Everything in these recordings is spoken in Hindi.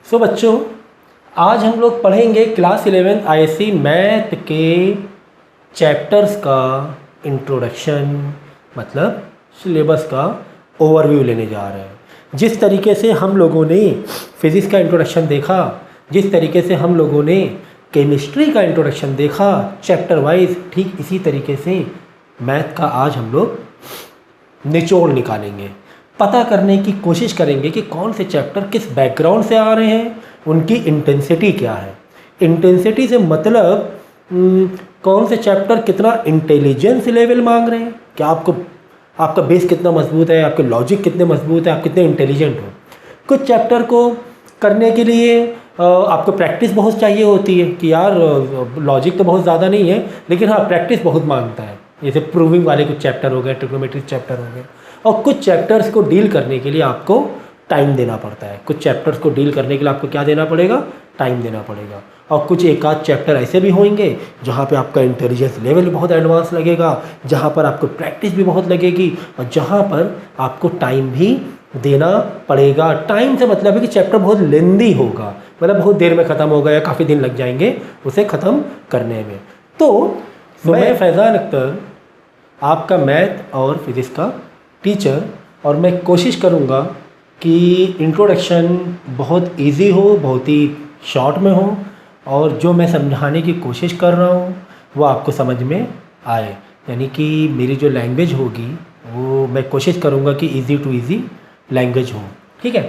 सो बच्चों, आज हम लोग पढ़ेंगे क्लास 11 आईएससी मैथ के चैप्टर्स का इंट्रोडक्शन, मतलब सिलेबस का ओवरव्यू लेने जा रहे हैं। जिस तरीके से हम लोगों ने फिज़िक्स का इंट्रोडक्शन देखा, जिस तरीके से हम लोगों ने केमिस्ट्री का इंट्रोडक्शन देखा चैप्टर वाइज, ठीक इसी तरीके से मैथ का आज हम लोग निचोड़ निकालेंगे। पता करने की कोशिश करेंगे कि कौन से चैप्टर किस बैकग्राउंड से आ रहे हैं, उनकी इंटेंसिटी क्या है। इंटेंसिटी से मतलब कौन से चैप्टर कितना इंटेलिजेंस लेवल मांग रहे हैं, क्या आपका बेस कितना मजबूत है, आपके लॉजिक कितने मजबूत है, आप कितने इंटेलिजेंट हो। कुछ चैप्टर को करने के लिए आपको प्रैक्टिस बहुत चाहिए होती है कि यार लॉजिक तो बहुत ज़्यादा नहीं है, लेकिन हाँ प्रैक्टिस बहुत मांगता है। जैसे प्रूविंग वाले कुछ चैप्टर हो गए, ट्रिग्नोमेट्री चैप्टर हो गए। और कुछ चैप्टर्स को डील करने के लिए आपको टाइम देना पड़ता है। कुछ चैप्टर्स को डील करने के लिए आपको क्या देना पड़ेगा, टाइम देना पड़ेगा। और कुछ एक आध चैप्टर ऐसे भी होंगे जहाँ पे आपका इंटेलिजेंस लेवल बहुत एडवांस लगेगा, जहाँ पर आपको प्रैक्टिस भी बहुत लगेगी और जहाँ पर आपको टाइम भी देना पड़ेगा। टाइम से मतलब है कि चैप्टर बहुत लेंदी होगा, मतलब बहुत देर में ख़त्म होगा या काफ़ी दिन लग जाएंगे उसे ख़त्म करने में। तो मैं फैज़ान अख्तर, आपका मैथ और फिज़िक्स का टीचर, और मैं कोशिश करूँगा कि इंट्रोडक्शन बहुत इजी हो, बहुत ही शॉर्ट में हो, और जो मैं समझाने की कोशिश कर रहा हूँ वो आपको समझ में आए। यानी कि मेरी जो लैंग्वेज होगी वो मैं कोशिश करूँगा कि इजी टू इजी लैंग्वेज हो, ठीक है।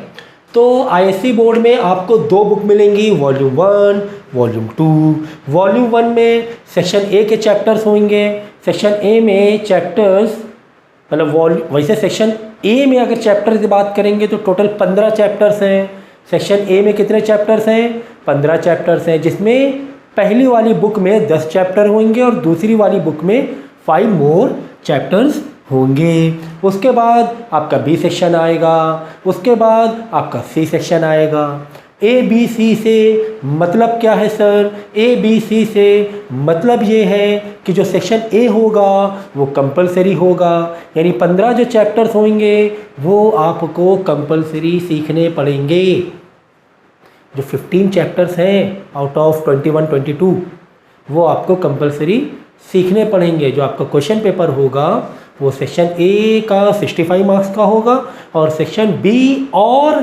तो आईएससी बोर्ड में आपको 2 बुक मिलेंगी, वॉल्यूम 1, वॉल्यूम 2। वॉल्यूम 1 में सेक्शन ए के चैप्टर्स होंगे। सेक्शन ए में चैप्टर्स मतलब वैसे सेक्शन ए में अगर चैप्टर की बात करेंगे तो टोटल 15 चैप्टर्स हैं। सेक्शन ए में कितने चैप्टर्स हैं? 15 चैप्टर्स हैं, जिसमें पहली वाली बुक में 10 चैप्टर होंगे और दूसरी वाली बुक में 5 मोर चैप्टर्स होंगे। उसके बाद आपका बी सेक्शन आएगा, उसके बाद आपका सी सेक्शन आएगा। ए बी सी से मतलब क्या है सर? ए बी सी से मतलब ये है कि जो सेक्शन ए होगा वो कंपलसरी होगा, यानी 15 जो चैप्टर्स होंगे वो आपको कंपलसरी सीखने पड़ेंगे। जो 15 चैप्टर्स हैं आउट ऑफ 21-22 वो आपको कंपलसरी सीखने पड़ेंगे। जो आपका क्वेश्चन पेपर होगा वो सेक्शन ए का 65 मार्क्स का होगा और सेक्शन बी और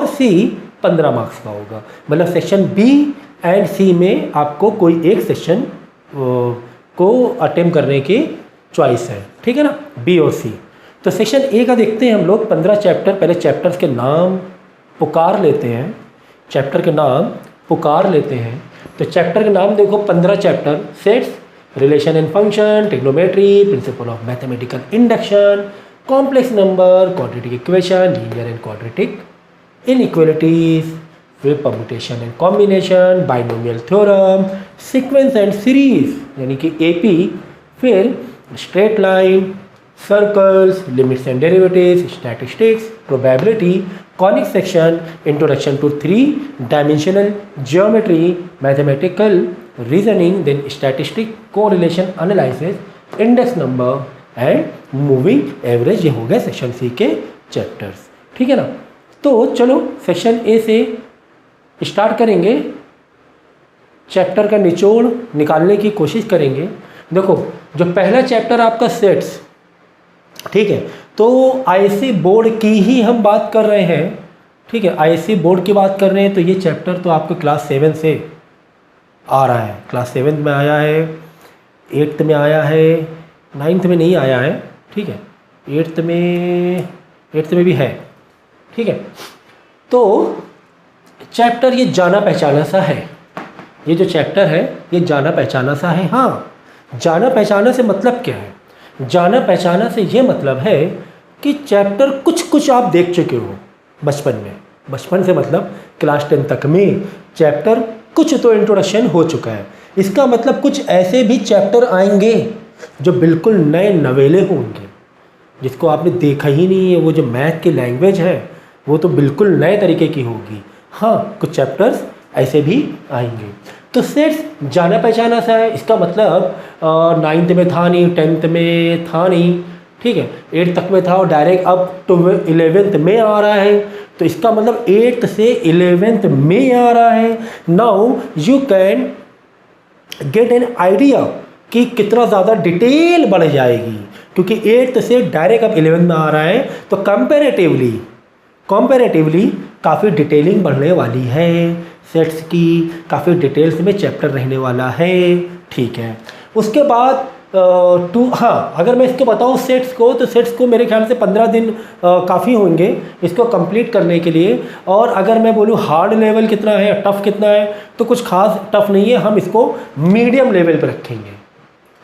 सी 15 मार्क्स का होगा। मतलब सेक्शन बी एंड सी में आपको कोई एक सेक्शन को अटेम्प्ट करने की चॉइस है, ठीक है ना, बी और सी। तो सेक्शन ए का देखते हैं हम लोग 15 चैप्टर। पहले चैप्टर्स के नाम पुकार लेते हैं, तो चैप्टर के नाम देखो, 15 chapter. Sets, relation and function, trigonometry, principle of mathematical induction, complex number, quadratic equation, linear and quadratic inequalities, फिर permutation and combination, binomial theorem, sequence and series यानी कि एपी, फिर straight line, circles, limits and derivatives, statistics, probability, conic section, introduction to 3 dimensional geometry, mathematical reasoning, then statistic, correlation analysis, index number and moving average. ये हो गए सेक्शन सी के चैप्टर्स, ठीक है ना। तो चलो सेक्शन ए से स्टार्ट करेंगे, चैप्टर का निचोड़ निकालने की कोशिश करेंगे। देखो, जो पहला चैप्टर आपका सेट्स, ठीक है, तो आईएससी बोर्ड की ही हम बात कर रहे हैं, ठीक है, आईएससी बोर्ड की बात कर रहे हैं। तो ये चैप्टर तो आपको क्लास 7 से आ रहा है, क्लास 7 में आया है, 8th में आया है, 9th में नहीं आया है, ठीक है, 8th में भी है, ठीक है। तो चैप्टर ये जाना पहचाना सा है, ये जो चैप्टर है ये जाना पहचाना सा है। हाँ, जाना पहचाना से मतलब क्या है? जाना पहचाना से ये मतलब है कि चैप्टर कुछ आप देख चुके हो बचपन में। बचपन से मतलब क्लास 10 तक में चैप्टर कुछ तो इंट्रोडक्शन हो चुका है। इसका मतलब कुछ ऐसे भी चैप्टर आएंगे जो बिल्कुल नए नवेले होंगे, जिसको आपने देखा ही नहीं है। वो जो मैथ की लैंग्वेज है वो तो बिल्कुल नए तरीके की होगी। हाँ, कुछ चैप्टर्स ऐसे भी आएंगे। तो सेट्स जाना पहचाना सा है, इसका मतलब 9th में था नहीं, 10th में था नहीं, ठीक है, 8 तक में था और डायरेक्ट अब 11th में आ रहा है, तो इसका मतलब 8 से 11th में आ रहा है। Now you can get an idea कि कितना ज़्यादा डिटेल बढ़ जाएगी, क्योंकि 8th से डायरेक्ट अब 11th में आ रहा है, तो कंपैरेटिवली काफ़ी डिटेलिंग बढ़ने वाली है सेट्स की, काफ़ी डिटेल्स में चैप्टर रहने वाला है। ठीक है, उसके बाद अगर मैं इसको बताऊँ सेट्स को, तो सेट्स को मेरे ख्याल से 15 दिन काफ़ी होंगे इसको कंप्लीट करने के लिए। और अगर मैं बोलूँ हार्ड लेवल कितना है, टफ़ कितना है, तो कुछ खास टफ़ नहीं है, हम इसको मीडियम लेवल पर रखेंगे।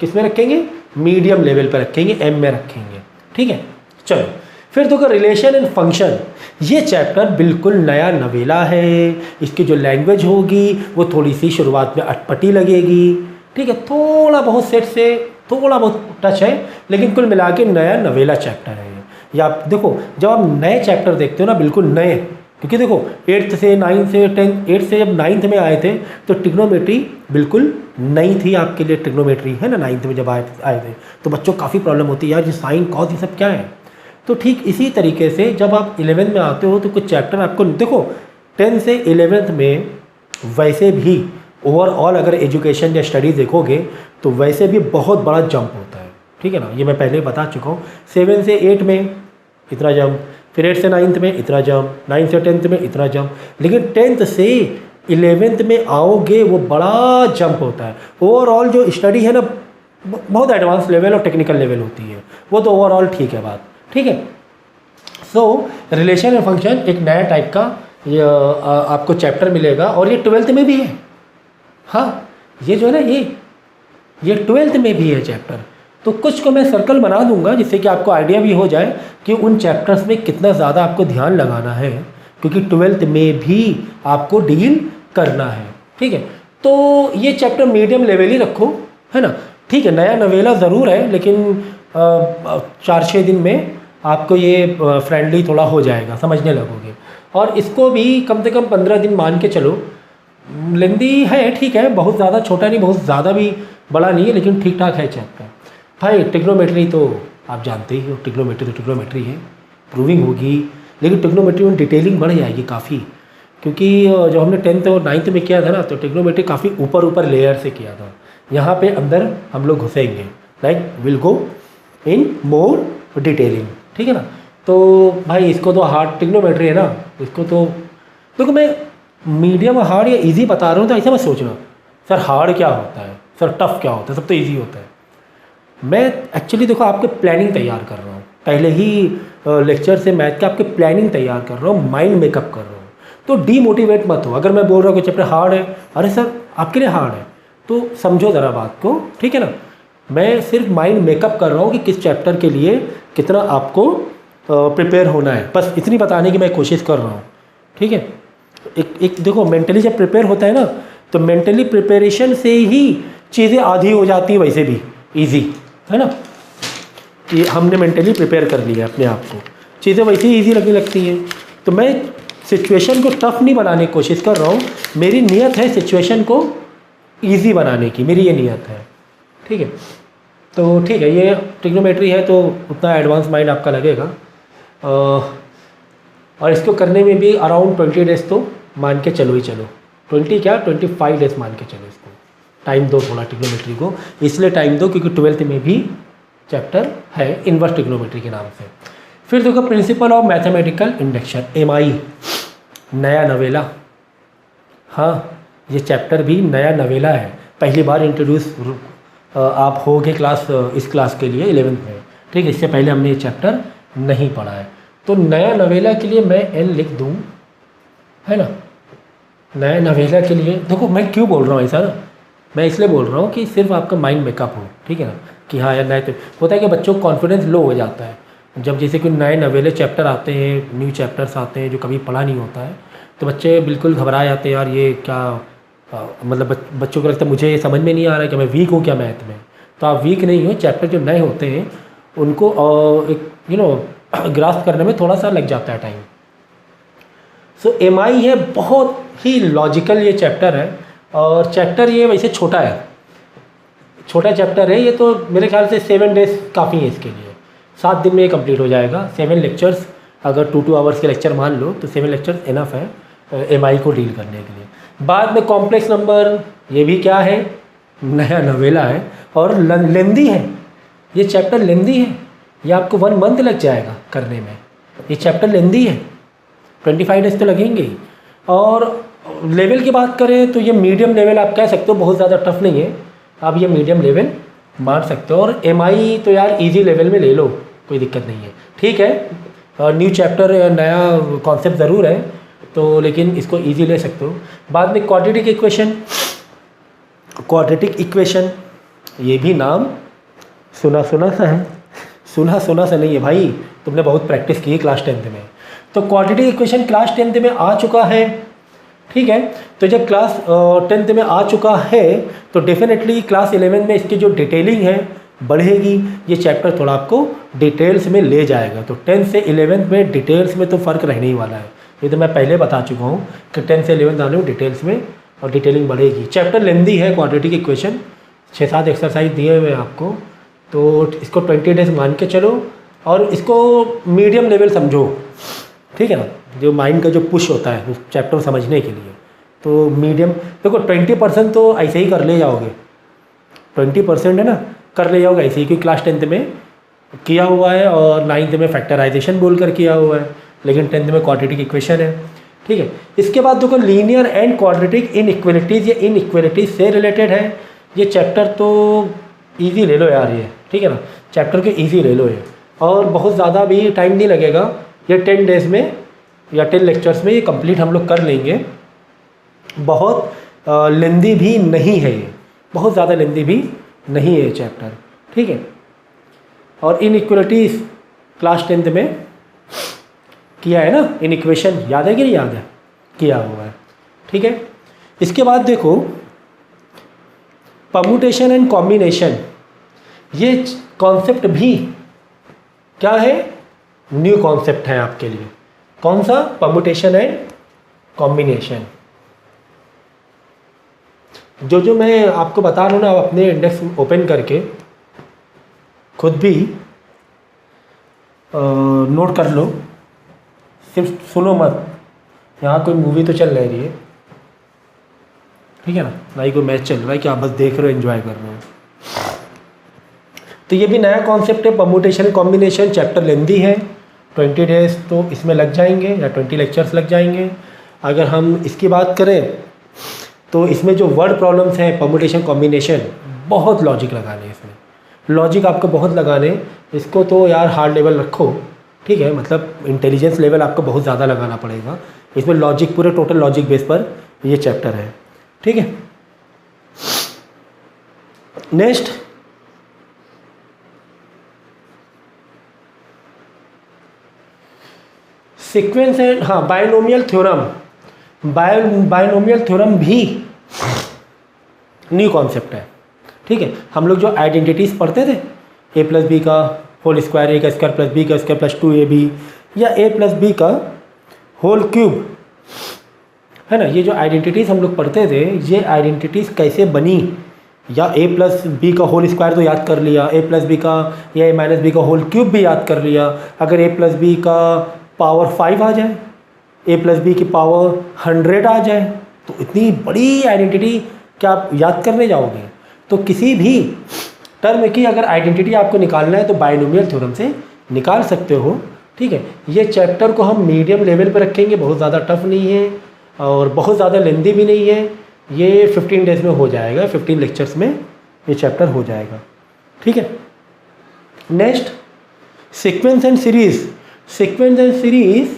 किस में रखेंगे? मीडियम लेवल पर रखेंगे, एम में रखेंगे। ठीक है, चलो फिर देखो रिलेशन एंड फंक्शन, ये चैप्टर बिल्कुल नया नवेला है। इसकी जो लैंग्वेज होगी वो थोड़ी सी शुरुआत में अटपटी लगेगी। ठीक है, थोड़ा बहुत सेट से थोड़ा बहुत टच है, लेकिन कुल मिला के नया नवेला चैप्टर है। या आप देखो, जब आप नए चैप्टर देखते हो ना, बिल्कुल नए, क्योंकि देखो 8th से 9th से 10th 8th से जब 9th में आए थे तो ट्रिग्नोमेट्री बिल्कुल नई थी आपके लिए। ट्रिग्नोमेट्री है ना, 9th में जब आए थे तो बच्चों को काफ़ी प्रॉब्लम होती है, यार ये साइन कॉस ये सब क्या है। तो ठीक इसी तरीके से जब आप 11th में आते हो तो कुछ चैप्टर आपको, देखो 10th से 11th में वैसे भी ओवरऑल अगर एजुकेशन या स्टडी देखोगे तो वैसे भी बहुत बड़ा जंप होता है। ठीक है ना, ये मैं पहले बता चुका हूँ। 7 से 8 में इतना जंप, फिर 8 से 9th में इतना जंप, 9 से 10th में इतना जंप, लेकिन 10th से 11th में आओगे वो बड़ा जंप होता है। ओवरऑल जो स्टडी है ना, बहुत एडवांस लेवल और टेक्निकल लेवल होती है, वो तो ओवरऑल ठीक है बात। ठीक है, सो रिलेशन एंड फंक्शन एक नया टाइप का ये आपको चैप्टर मिलेगा, और ये 12th में भी है। हाँ, ये जो है ना, ये 12th में भी है चैप्टर। तो कुछ को मैं सर्कल बना दूंगा जिससे कि आपको आइडिया भी हो जाए कि उन चैप्टर्स में कितना ज़्यादा आपको ध्यान लगाना है, क्योंकि 12th में भी आपको डील करना है। ठीक है, तो ये चैप्टर मीडियम लेवल ही रखो, है ना। ठीक है, नया नवेला ज़रूर है, लेकिन 4-6 दिन में आपको ये फ्रेंडली थोड़ा हो जाएगा, समझने लगोगे। और इसको भी कम से कम 15 दिन मान के चलो। लेंदी है, ठीक है, बहुत ज़्यादा छोटा नहीं, बहुत ज़्यादा भी बड़ा नहीं है, लेकिन ठीक ठाक है चैप्टर। भाई ट्रिग्नोमेट्री तो आप जानते ही हो, ट्रिग्नोमेट्री तो ट्रिग्नोमेट्री है, प्रूविंग होगी, लेकिन ट्रिग्नोमेट्री में डिटेलिंग बढ़ जाएगी काफ़ी, क्योंकि जब हमने 10th और 9th में किया था ना, तो ट्रिग्नोमेट्री काफ़ी ऊपर लेयर से किया था। यहाँ पे अंदर हम लोग घुसेंगे, like will go in more detailing. ठीक है ना, तो भाई इसको तो हार्ड ट्रिग्नोमेट्री है ना, इसको तो देखो मैं मीडियम हार्ड या इजी बता रहा हूँ, तो ऐसा मत सोचना सर हार्ड क्या होता है, सर टफ़ क्या होता है, सब तो ईजी होता है। मैं एक्चुअली देखो आपके प्लानिंग तैयार कर रहा हूँ, पहले ही लेक्चर से मैथ के आपके प्लानिंग तैयार कर रहा हूँ, माइंड मेकअप कर रहा हूँ। तो डीमोटिवेट मत हो। अगर मैं बोल रहा हूँ कि चैप्टर हार्ड है, अरे सर आपके लिए हार्ड है, तो समझो ज़रा बात को। ठीक है ना, मैं सिर्फ माइंड मेकअप कर रहा हूँ कि किस चैप्टर के लिए कितना आपको प्रिपेयर होना है, बस इतनी बताने की मैं कोशिश कर रहा हूँ। ठीक है, एक देखो मेंटली जब प्रिपेयर होता है ना, तो मेंटली प्रिपरेशन से ही चीज़ें आधी हो जाती हैं, वैसे भी इजी है ना, कि हमने मेंटली प्रिपेयर कर लिया अपने आप को, चीज़ें वैसे ही ईजी लगने लगती हैं। तो मैं सिचुएशन को टफ नहीं बनाने की कोशिश कर रहा हूँ, मेरी नीयत है सिचुएशन को ईजी बनाने की, मेरी ये नीयत है। ठीक है, तो ठीक है, ये ट्रिग्नोमेट्री है तो उतना एडवांस माइंड आपका लगेगा, और इसको करने में भी अराउंड 20 डेज़ तो मान के चलो ही चलो, 20 क्या 25 डेज़ मान के चलो। इसको टाइम दो थोड़ा ट्रिग्नोमेट्री को, इसलिए टाइम दो क्योंकि 12th में भी चैप्टर है इन्वर्स ट्रिग्नोमेट्री के नाम से। फिर देखो principal of mathematical induction, MI नया नवेला। हाँ, ये चैप्टर भी नया नवेला है, पहली बार इंट्रोड्यूस आप होगे इस क्लास के लिए 11th में। ठीक है, इससे पहले हमने ये चैप्टर नहीं पढ़ा है, तो नया नवेला के लिए मैं N लिख दूँ, है ना। नया नवेला के लिए देखो मैं क्यों बोल रहा हूँ ऐसा ना, मैं इसलिए बोल रहा हूँ कि सिर्फ आपका माइंड मेकअप हो। ठीक है ना, कि हाँ यार नए, तो होता है कि बच्चों को कॉन्फिडेंस लो हो जाता है जब जैसे कोई नए नवेले चैप्टर आते हैं, न्यू चैप्टर्स आते हैं जो कभी पढ़ा नहीं होता है, तो बच्चे बिल्कुल घबरा जाते हैं, यार ये क्या मतलब बच्चों को लगता है मुझे ये समझ में नहीं आ रहा है कि मैं वीक हूँ क्या मैथ में। तो आप वीक नहीं हो, चैप्टर जो नए होते हैं उनको एक ग्रास्प करने में थोड़ा सा लग जाता है टाइम। सो MI है, बहुत ही लॉजिकल ये चैप्टर है, और चैप्टर ये वैसे छोटा है, छोटा चैप्टर है ये, तो मेरे ख्याल से 7 डेज़ काफ़ी है इसके लिए। 7 दिन में ये कंप्लीट हो जाएगा। 7 लेक्चर्स, अगर 2 आवर्स के लेक्चर मान लो तो 7 लेक्चर्स इनफ है एमआई को डील करने के लिए। बाद में कॉम्प्लेक्स नंबर, ये भी क्या है, नया नवेला है और लेंदी है। ये चैप्टर लेंदी है, ये आपको 1 मंथ लग जाएगा करने में। ये चैप्टर लेंदी है, 25 डेज तो लगेंगे ही। और लेवल की बात करें तो ये मीडियम लेवल आप कह सकते हो, बहुत ज़्यादा टफ नहीं है, आप ये मीडियम लेवल मान सकते हो। और एमआई तो यार इजी लेवल में ले लो, कोई दिक्कत नहीं है, ठीक है। न्यू चैप्टर, नया कॉन्सेप्ट ज़रूर है तो, लेकिन इसको इजी ले सकते हो। बाद में क्वाड्रेटिक इक्वेशन, क्वाड्रेटिक इक्वेशन ये भी नाम सुना सुना सा है, सुना सुना सा नहीं है भाई, तुमने बहुत प्रैक्टिस की है क्लास 10th में। तो क्वाड्रेटिक इक्वेशन क्लास 10th में आ चुका है, ठीक है। तो जब क्लास 10th में आ चुका है तो डेफिनेटली क्लास 11 में इसकी जो डिटेलिंग है बढ़ेगी। ये चैप्टर थोड़ा आपको डिटेल्स में ले जाएगा। तो 10th से 11th में डिटेल्स में तो फ़र्क रहने ही वाला है, ये तो मैं पहले बता चुका हूँ कि 10th से 11th आने में डिटेल्स में और डिटेलिंग बढ़ेगी। चैप्टर लेंदी है क्वाड्रेटिक इक्वेशन, 6-7 एक्सरसाइज दिए हुए हैं आपको, तो इसको 20 डेज मान के चलो और इसको मीडियम लेवल समझो, ठीक है ना। जो माइंड का जो पुश होता है उस चैप्टर समझने के लिए, तो मीडियम देखो 20% तो ऐसे ही कर ले जाओगे, 20% है ना, कर ले जाओगे ऐसे ही, क्योंकि क्लास 10th में किया हुआ है और 9th में फैक्टराइजेशन बोलकर किया हुआ है, लेकिन 10th में क्वाड्रेटिक इक्वेशन है, ठीक है। इसके बाद देखो लीनियर एंड क्वाड्रेटिक इनइक्वालिटीज़, ये इनइक्वालिटीज़ से रिलेटेड है। ये चैप्टर तो ईजी ले लो यार ये, ठीक है ना, चैप्टर के ईजी ले लो ये, और बहुत ज़्यादा भी टाइम नहीं लगेगा। ये 10 डेज़ में या 10 लेक्चर्स में ये कंप्लीट हम लोग कर लेंगे। बहुत लेंदी भी नहीं है ये, बहुत ज़्यादा लेंदी भी नहीं है ये चैप्टर, ठीक है। और इनइक्वालिटीज़ क्लास 10th में किया है ना, इनइक्वेशन याद है कि नहीं याद है, किया हुआ है, ठीक है। इसके बाद देखो परम्यूटेशन एंड कॉम्बिनेशन, ये कॉन्सेप्ट भी क्या है, न्यू कॉन्सेप्ट है आपके लिए। कौन सा, परम्यूटेशन एंड कॉम्बिनेशन। जो मैं आपको बता रहा हूँ ना, आप अपने इंडेक्स ओपन करके खुद भी नोट कर लो, सिर्फ सुनो मत। यहाँ कोई मूवी तो चल रही है, ठीक है ना, ना ही कोई मैच चल रहा है कि आप बस देख रहे हो, एंजॉय कर रहे हो। तो ये भी नया कॉन्सेप्ट है, परम्यूटेशन कॉम्बिनेशन। चैप्टर लेंदी है, 20 डेज तो इसमें लग जाएंगे या 20 लेक्चर्स लग जाएंगे। अगर हम इसकी बात करें तो इसमें जो वर्ड प्रॉब्लम्स हैं परम्यूटेशन कॉम्बिनेशन, बहुत लॉजिक लगाने इसमें, लॉजिक आपको बहुत लगाने। इसको तो यार हार्ड लेवल रखो, ठीक है, मतलब इंटेलिजेंस लेवल आपको बहुत ज़्यादा लगाना पड़ेगा इसमें। लॉजिक पूरे टोटल लॉजिक बेस पर ये चैप्टर है, ठीक है। नेक्स्ट सीक्वेंस एंड, हाँ, बायनोमियल थ्योरम। बायनोमियल थ्योरम भी न्यू कॉन्सेप्ट है, ठीक है। हम लोग जो आइडेंटिटीज़ पढ़ते थे, a+b का होल स्क्वायर, a का स्क्वायर प्लस b का स्क्वायर प्लस 2ab, या a+b का होल क्यूब, है ना। ये जो आइडेंटिटीज़ हम लोग पढ़ते थे, ये आइडेंटिटीज़ कैसे बनी, या a+b का होल स्क्वायर तो याद कर लिया, a+b का या a-b का होल क्यूब भी याद कर लिया। अगर a+b का पावर 5 आ जाए, a+b की पावर 100 आ जाए, तो इतनी बड़ी आइडेंटिटी क्या आप याद करने जाओगे। तो किसी भी टर्म की अगर आइडेंटिटी आपको निकालना है तो बायनोमियल थ्योरम से निकाल सकते हो, ठीक है। ये चैप्टर को हम मीडियम लेवल पर रखेंगे, बहुत ज़्यादा टफ नहीं है और बहुत ज़्यादा लेंदी भी नहीं है। ये 15 डेज में हो जाएगा, 15 लेक्चर्स में ये चैप्टर हो जाएगा, ठीक है। Next sequence and series. Sequence and series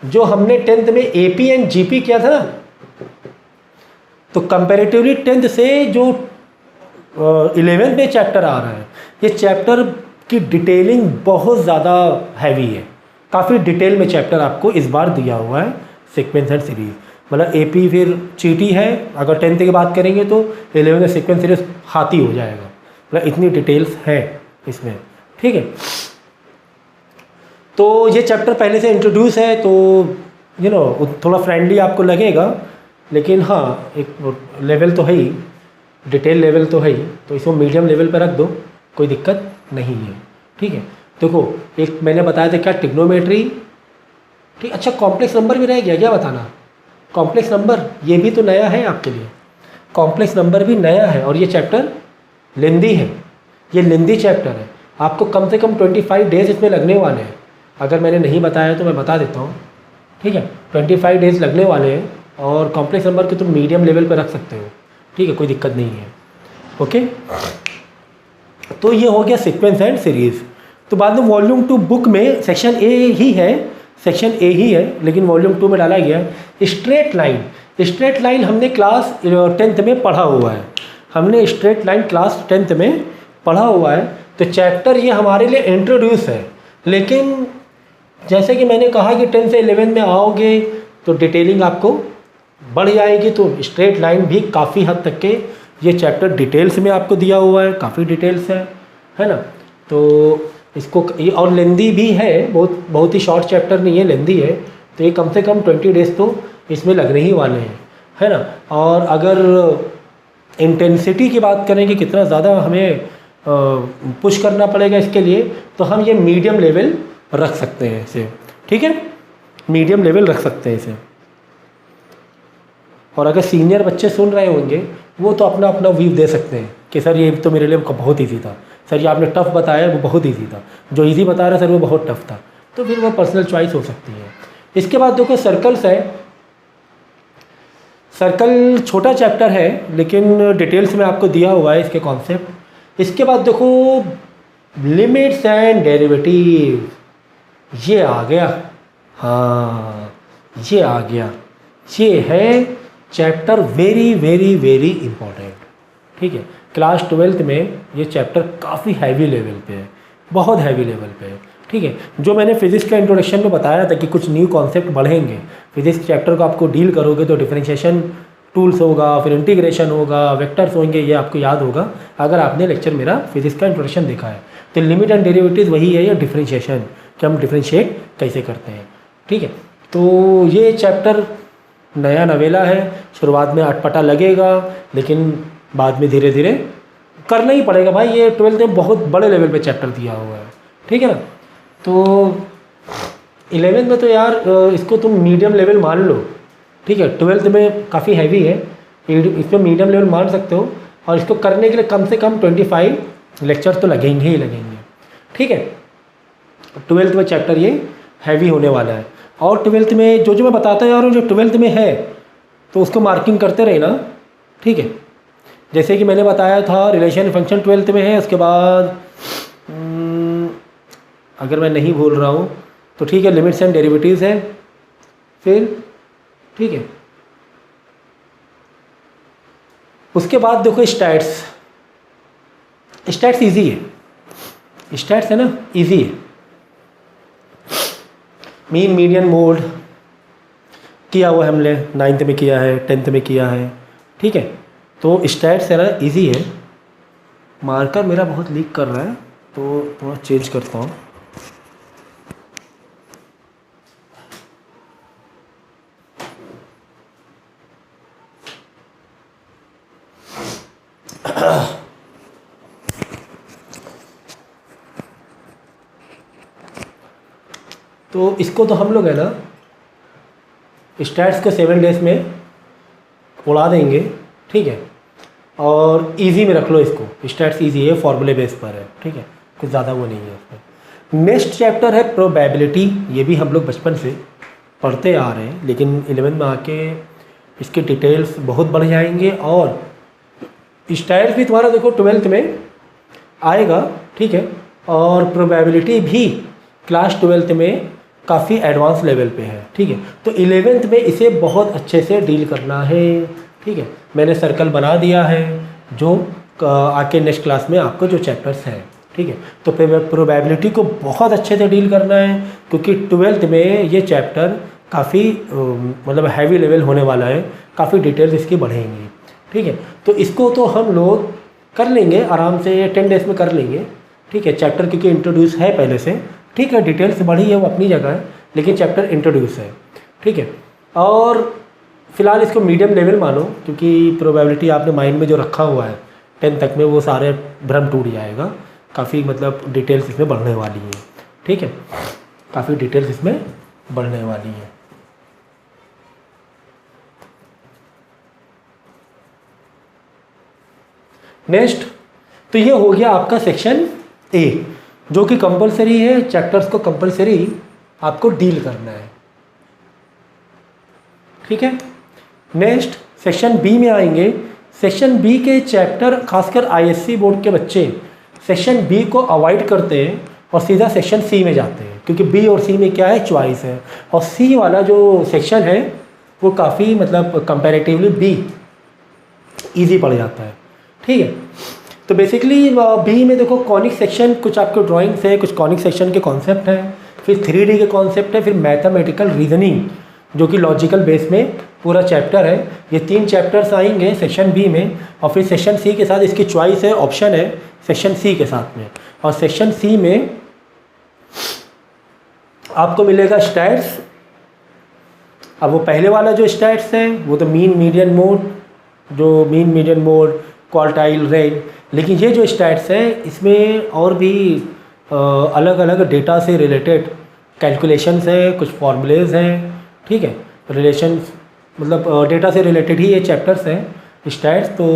जो हमने 10th में AP एंड GP किया था ना, तो कंपैरेटिवली 10th से जो 11th में चैप्टर आ रहा है, ये चैप्टर की डिटेलिंग बहुत ज़्यादा हैवी है, काफ़ी डिटेल में चैप्टर आपको इस बार दिया हुआ है। सीक्वेंस एंड सीरीज़ मतलब AP फिर चीटी है, अगर 10th की बात करेंगे तो 11th में सीक्वेंस सीरीज़ हाथी हो जाएगा, मतलब इतनी डिटेल्स है इसमें, ठीक है। तो ये चैप्टर पहले से इंट्रोड्यूस है, तो थोड़ा फ्रेंडली आपको लगेगा, लेकिन हाँ एक लेवल तो है ही, डिटेल लेवल तो है ही, तो इसको मीडियम लेवल पर रख दो, कोई दिक्कत नहीं है, ठीक है। देखो एक मैंने बताया था क्या, ट्रिग्नोमेट्री, ठीक। अच्छा कॉम्प्लेक्स नंबर भी रह गया क्या बताना, कॉम्प्लेक्स नंबर ये भी तो नया है आपके लिए, कॉम्प्लेक्स नंबर भी नया है और ये चैप्टर लेंदी है, ये लेंदी चैप्टर है। आपको कम से कम 25 डेज इसमें लगने वाले हैं। अगर मैंने नहीं बताया तो मैं बता देता हूँ, ठीक है। 25 डेज लगने वाले हैं और कॉम्प्लेक्स नंबर के तुम मीडियम लेवल पर रख सकते हो, ठीक है, कोई दिक्कत नहीं है। ओके, तो ये हो गया सीक्वेंस एंड सीरीज़। तो बाद में वॉल्यूम 2 बुक में सेक्शन ए ही है, सेक्शन ए ही है, लेकिन वॉल्यूम 2 में डाला गया है स्ट्रेट लाइन। स्ट्रेट लाइन हमने क्लास 10th में पढ़ा हुआ है, हमने स्ट्रेट लाइन क्लास 10th में पढ़ा हुआ है। तो चैप्टर ये हमारे लिए इंट्रोड्यूस है, लेकिन जैसे कि मैंने कहा कि 10 से 11 में आओगे तो डिटेलिंग आपको बढ़ जाएगी। तो स्ट्रेट लाइन भी काफ़ी हद तक के ये चैप्टर डिटेल्स में आपको दिया हुआ है, काफ़ी डिटेल्स है ना। तो इसको ये और लेंदी भी है, बहुत ही शॉर्ट चैप्टर नहीं है, लेंदी है। तो ये कम से कम 20 डेज तो इसमें लगने ही वाले हैं, है ना। और अगर इंटेंसिटी की बात करें कि कितना ज़्यादा हमें पुश करना पड़ेगा इसके लिए, तो हम ये मीडियम लेवल रख सकते हैं इसे, ठीक है, मीडियम लेवल रख सकते हैं इसे। और अगर सीनियर बच्चे सुन रहे होंगे वो तो अपना अपना व्यू दे सकते हैं कि सर ये तो मेरे लिए बहुत ईजी था, सर ये आपने टफ़ बताया वो बहुत ईजी था, जो ईजी बता रहे सर वो बहुत टफ़ था। तो फिर वो पर्सनल चॉइस हो सकती है। इसके बाद देखो सर्कल्स है, सर्कल छोटा चैप्टर है लेकिन डिटेल्स में आपको दिया हुआ है इसके कॉन्सेप्ट। इसके बाद देखो लिमिट्स एंड डेरिवेटिव, ये आ गया, हाँ ये आ गया, ये है chapter very very very important, ठीक है। क्लास 12th में ये चैप्टर काफ़ी हैवी लेवल पे है, बहुत हैवी लेवल पे है, ठीक है। जो मैंने फिजिक्स का इंट्रोडक्शन में बताया था कि कुछ न्यू कॉन्सेप्ट बढ़ेंगे, फिजिक्स चैप्टर को आपको डील करोगे तो डिफरेंशिएशन टूल्स होगा, फिर इंटीग्रेशन होगा, वेक्टर्स होंगे, ये आपको याद होगा अगर आपने लेक्चर मेरा फिजिक्स का इंट्रोडक्शन देखा है। तो लिमिट एंड डेरिवेटिव वही है, या डिफरेंशिएशन कि हम डिफरेंशिएट कैसे करते हैं, ठीक है। तो ये चैप्टर नया नवेला है, शुरुआत में अटपटा लगेगा लेकिन बाद में धीरे धीरे करना ही पड़ेगा भाई। ये 12th में बहुत बड़े लेवल पे चैप्टर दिया हुआ है, ठीक है ना। तो 11th में तो यार इसको तुम मीडियम लेवल मान लो, ठीक है। 12th में काफ़ी हैवी है, इसमें मीडियम लेवल मान सकते हो। और इसको करने के लिए कम से कम 25 लेक्चर तो लगेंगे ही लगेंगे, ठीक है। 12th में चैप्टर ये हैवी होने वाला है। और 12th में जो जो मैं बताता यार जो 12th में है तो उसको मार्किंग करते रहे ना, ठीक है। जैसे कि मैंने बताया था रिलेशन फंक्शन 12th में है, उसके बाद अगर मैं नहीं भूल रहा हूँ तो ठीक है लिमिट्स एंड डेरिवेटिव्स है, फिर ठीक है। उसके बाद देखो स्टैट्स, स्टैट्स इजी है, स्टैट्स है ना इजी है। मीन मीडियन मोड किया हुआ हमने 9th में किया है, 10th में किया है, ठीक है। तो स्टैट्स है ना इजी है। मार्कर मेरा बहुत लीक कर रहा है तो थोड़ा चेंज करता हूँ। तो इसको तो हम लोग है ना स्टैट्स को 7 डेज में उड़ा देंगे, ठीक है। और इजी में रख लो इसको, स्टैट्स इजी है, फॉर्मूले बेस पर है, ठीक है, कुछ ज़्यादा वो नहीं है उसमें। नेक्स्ट चैप्टर है प्रोबेबिलिटी, ये भी हम लोग बचपन से पढ़ते आ रहे हैं लेकिन 11th में आके इसके डिटेल्स बहुत बढ़ जाएंगे। और स्टैट्स भी तुम्हारा देखो 12th में आएगा, ठीक है। और प्रोबेबिलिटी भी क्लास 12th में काफ़ी एडवांस लेवल पे है, ठीक है। तो 11th में इसे बहुत अच्छे से डील करना है, ठीक है। मैंने सर्कल बना दिया है जो आके नेक्स्ट क्लास में आपको जो चैप्टर्स हैं, ठीक है। तो प्रोबेबिलिटी को बहुत अच्छे से डील करना है क्योंकि 12th में ये चैप्टर काफ़ी मतलब हैवी लेवल होने वाला है, काफ़ी डिटेल्स इसकी बढ़ेंगी, ठीक है। तो इसको तो हम लोग कर लेंगे आराम से, 10 डेज में कर लेंगे, ठीक है। चैप्टर क्योंकि इंट्रोड्यूस है पहले से, ठीक है, डिटेल्स बढ़ी है वो अपनी जगह है लेकिन चैप्टर इंट्रोड्यूस है, ठीक है। और फिलहाल इसको मीडियम लेवल मानो क्योंकि प्रोबेबिलिटी आपने माइंड में जो रखा हुआ है 10 तक में वो सारे भ्रम टूट जाएगा, काफ़ी मतलब डिटेल्स इसमें बढ़ने वाली हैं। ठीक है, काफ़ी डिटेल्स इसमें बढ़ने वाली है। नेक्स्ट, तो ये हो गया आपका सेक्शन ए, जो कि कंपलसरी है, चैप्टर्स को कंपलसरी आपको डील करना है। ठीक है, नेक्स्ट सेक्शन बी में आएंगे। सेक्शन बी के चैप्टर, खासकर आईएससी बोर्ड के बच्चे सेक्शन बी को अवॉइड करते हैं और सीधा सेक्शन सी में जाते हैं, क्योंकि बी और सी में क्या है, चॉइस है। और सी वाला जो सेक्शन है वो काफ़ी मतलब कंपैरेटिवली बी इजी पड़ जाता है। ठीक है, तो बेसिकली बी में देखो कॉनिक सेक्शन, कुछ आपके ड्राइंग्स है, कुछ कॉनिक सेक्शन के कॉन्सेप्ट हैं, फिर 3D के कॉन्सेप्ट है, फिर मैथमेटिकल रीजनिंग जो कि लॉजिकल बेस में पूरा चैप्टर है। ये 3 चैप्टर्स आएंगे सेक्शन बी में, और फिर सेक्शन सी के साथ इसकी चॉइस है, ऑप्शन है सेक्शन सी के साथ में। और सेक्शन सी में आपको मिलेगा स्टैट्स। अब वो पहले वाला जो स्टैट्स है वो तो मीन मीडियन मोड, जो mean median mode, quartile range, लेकिन ये जो स्टैट्स है इसमें और भी अलग अलग डेटा से रिलेटेड कैलकुलेशंस हैं, कुछ फॉर्मूलेज हैं। ठीक है, रिलेशंस मतलब डेटा से रिलेटेड ही ये चैप्टर्स हैं स्टैट्स। तो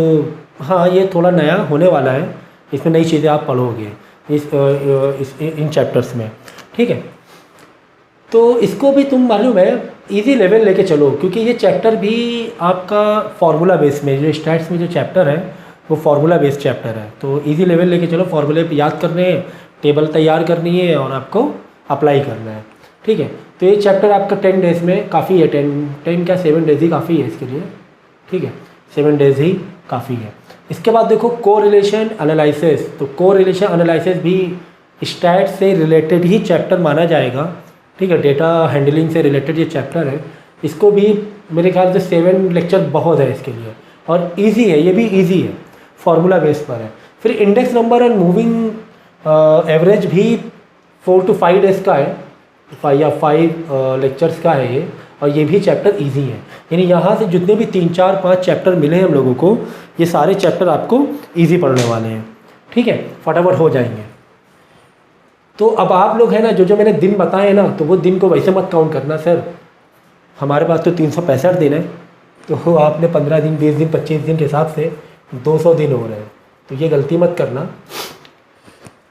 हाँ, ये थोड़ा नया होने वाला है, इसमें नई चीज़ें आप पढ़ोगे इन चैप्टर्स में। ठीक है, तो इसको भी तुम मालूम है इजी लेवल लेके चलो, क्योंकि ये चैप्टर भी आपका फार्मूला बेस में, जो स्टैट्स में जो चैप्टर है वो फार्मूला बेस्ड चैप्टर है। तो इजी लेवल लेके चलो, फार्मूले याद करने हैं, टेबल तैयार करनी है और आपको अप्लाई करना है। ठीक है, तो ये चैप्टर आपका 10 डेज़ में काफ़ी है, 10 क्या 7 डेज़ ही काफ़ी है इसके लिए। ठीक है, 7 डेज़ ही काफ़ी है। इसके बाद देखो कोरिलेशन एनालिसिस, तो कोरिलेशन एनालिसिस भी स्टैट से रिलेटेड ही चैप्टर माना जाएगा। ठीक है, डेटा हैंडलिंग से रिलेटेड ये चैप्टर है। इसको भी मेरे ख्याल से 7 लेक्चर बहुत है इसके लिए, और इजी है, ये भी इजी है, फार्मूला बेस पर है। फिर index number and moving average भी 4 to 5 डेज़ का है, 5 लेक्चर्स का है ये, और ये भी चैप्टर इजी है। यानी यहाँ से जितने भी 3, 4, 5 चैप्टर मिले हैं हम लोगों को, ये सारे चैप्टर आपको इजी पढ़ने वाले हैं। ठीक है, फटाफट हो जाएंगे। तो अब आप लोग हैं ना, जो मैंने दिन बताए ना, तो वो दिन को वैसे मत काउंट करना सर, हमारे पास तो 365 दिन है, तो आपने 15 दिन, 20 दिन, 25 दिन के हिसाब से 200 दिन हो रहे हैं, तो ये गलती मत करना।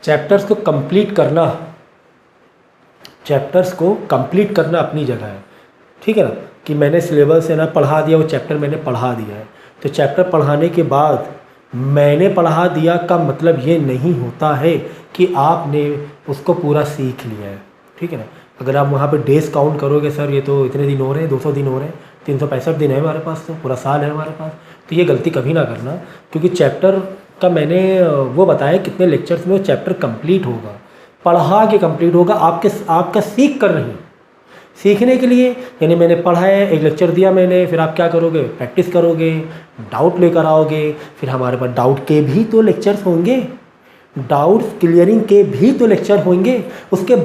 चैप्टर्स को कंप्लीट करना, चैप्टर्स को कंप्लीट करना अपनी जगह है। ठीक है ना, कि मैंने सिलेबस है ना पढ़ा दिया, वो चैप्टर मैंने पढ़ा दिया है। तो चैप्टर पढ़ाने के बाद मैंने पढ़ा दिया का मतलब ये नहीं होता है कि आपने उसको पूरा सीख लिया है। ठीक है ना, अगर आप वहाँ पे डेज काउंट करोगे, सर ये तो इतने दिन हो रहे हैं, 200 दिन हो रहे हैं, 365 दिन है हमारे पास, तो पूरा साल है हमारे पास, तो ये गलती कभी ना करना। क्योंकि चैप्टर का मैंने वो बताया कितने लेक्चर्स में वो चैप्टर कंप्लीट होगा, पढ़ा के कंप्लीट होगा, आपका सीख कर नहीं, सीखने के लिए। यानी मैंने पढ़ा है, एक लेक्चर दिया मैंने, फिर आप क्या करोगे, प्रैक्टिस करोगे, डाउट लेकर आओगे, फिर हमारे पास डाउट के भी तो लेक्चर्स होंगे, डाउट क्लियरिंग के भी तो लेक्चर होंगे, उसके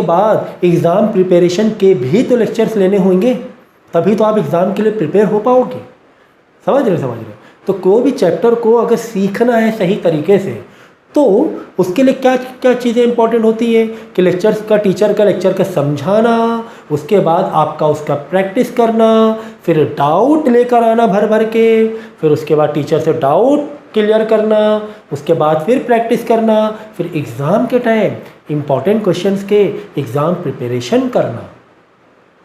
बाद एग्ज़ाम प्रिपरेशन के भी तो लेक्चर्स लेने होंगे, तभी तो आप एग्ज़ाम के लिए प्रिपेयर हो पाओगे। समझ रहे। तो कोई भी चैप्टर को अगर सीखना है सही तरीके से, तो उसके लिए क्या क्या चीज़ें इंपॉर्टेंट होती है कि लेक्चर्स का, टीचर का लेक्चर का समझाना, उसके बाद आपका उसका प्रैक्टिस करना, फिर डाउट लेकर आना भर के, फिर उसके बाद टीचर से डाउट क्लियर करना, उसके बाद फिर प्रैक्टिस करना, फिर एग्ज़ाम के टाइम इम्पॉर्टेंट क्वेश्चंस के एग्ज़ाम प्रिपरेशन करना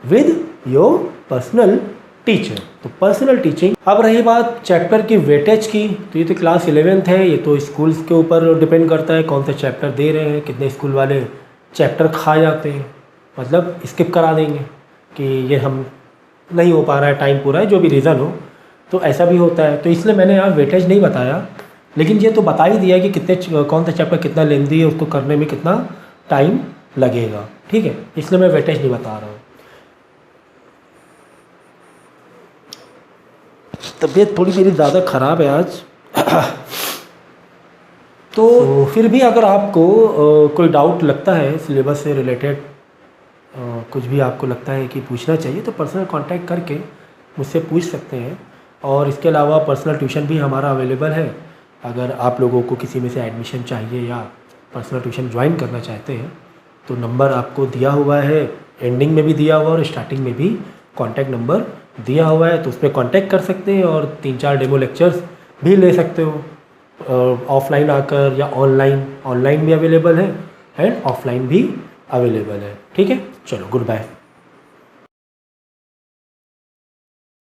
विद योर पर्सनल टीचर। तो पर्सनल टीचिंग। अब रही बात चैप्टर की वेटेज की, तो ये तो क्लास 11th है, ये तो स्कूल्स के ऊपर डिपेंड करता है कौन सा चैप्टर दे रहे हैं। कितने स्कूल वाले चैप्टर खा जाते हैं, मतलब स्किप करा देंगे कि ये हम नहीं हो पा रहा है, टाइम पूरा है, जो भी रीज़न हो, तो ऐसा भी होता है। तो इसलिए मैंने यहाँ वेटेज नहीं बताया, लेकिन ये तो बता ही दिया कि कितने कौन सा चैप्टर कितना लेंदी है, उसको करने में कितना टाइम लगेगा। ठीक है, इसलिए मैं वेटेज नहीं बता रहा हूँ। तबीयत थोड़ी मेरी ज़्यादा ख़राब है आज तो फिर भी अगर आपको कोई डाउट लगता है सिलेबस से रिलेटेड, कुछ भी आपको लगता है कि पूछना चाहिए, तो पर्सनल कांटेक्ट करके मुझसे पूछ सकते हैं। और इसके अलावा पर्सनल ट्यूशन भी हमारा अवेलेबल है। अगर आप लोगों को किसी में से एडमिशन चाहिए या पर्सनल ट्यूशन ज्वाइन करना चाहते हैं, तो नंबर आपको दिया हुआ है, एंडिंग में भी दिया हुआ है और स्टार्टिंग में भी कॉन्टैक्ट नंबर दिया हुआ है, तो उस पर कॉन्टैक्ट कर सकते हैं और 3-4 डेमो लेक्चर्स भी ले सकते हो ऑफलाइन आकर या ऑनलाइन भी अवेलेबल है एंड ऑफलाइन भी अवेलेबल है। ठीक है, चलो गुड बाय।